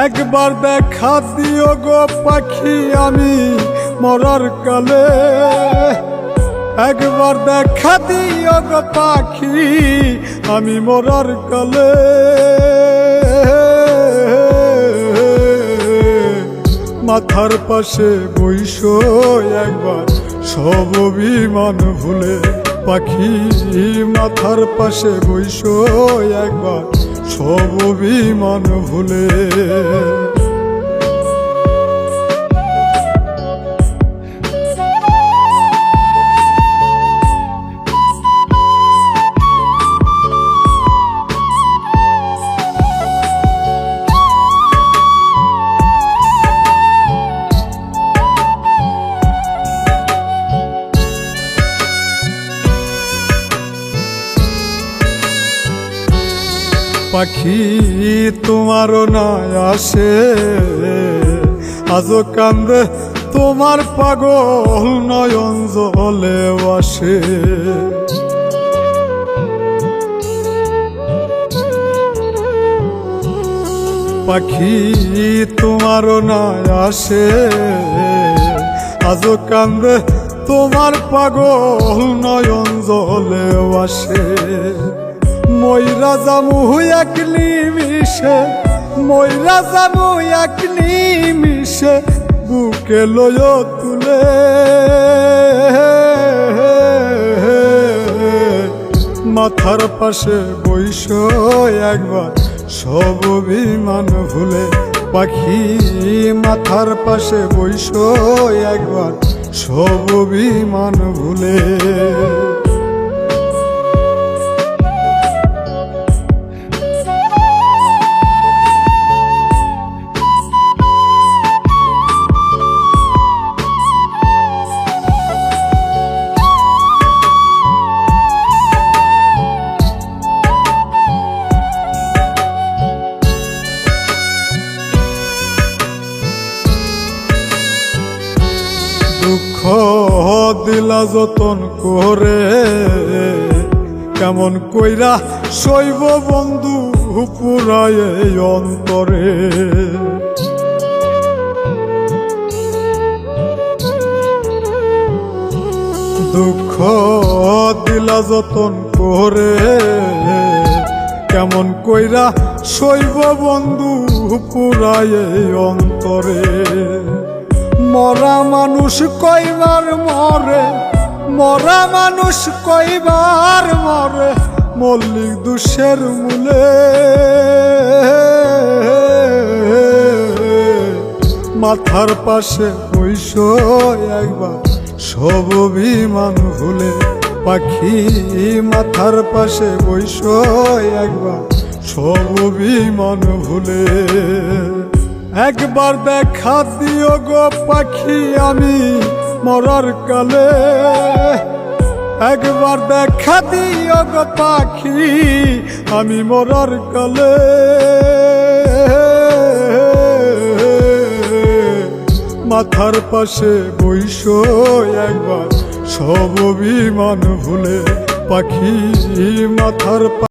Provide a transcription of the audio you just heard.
একবার দেখা দিও গো পাখি আমি মরার কালে, একবার দেখা দিও গো পাখি আমি মরার কালে। মাথার পাশে বইসো একবার সব অভিমান ভুলে, পাখি মাথার পাশে বইসো একবার সব অভিমান ভুলে। পাখি তোমারও না আসে আজও কান্দে তোমার পাগল নয়ন জলে আসে। পাখি তোমারও না আসে আজও কান্দে তোমার পাগল নয়ন জলে আসে। ময়রা জামু এক নিমিষে, ময়রা জামু এক নিমিষে বুকে লয় তুলে। মাথার পাশে বইসো একবার সব অভিমান ভুলে, পাখি মাথার পাশে বইসো একবার সব অভিমান ভুলে। দুঃখ দিলা যতন করে কেমন কইরা শৈব বন্ধু পুরায় এই অন্তরে। দুঃখ দিলা যতন করে কেমন কইরা শৈব বন্ধু পুরায় এই অন্তরে। মরা মানুষ কইবার মরে, মরা মানুষ কইবার মরে মল্লিক দুষের মূলে। মাথার পাশে বইসো একবার সব অভিমান ভুলে, পাখি মাথার পাশে বইসো একবার সব অভিমান ভুলে। একবার দেখা দিও গো পাখি আমি মরার কালে, একবার দেখা দিও গো পাখি আমি মরার কালে। মাথার পাশে বইসো একবার সব অভিমান ভুলে, পাখি মাথার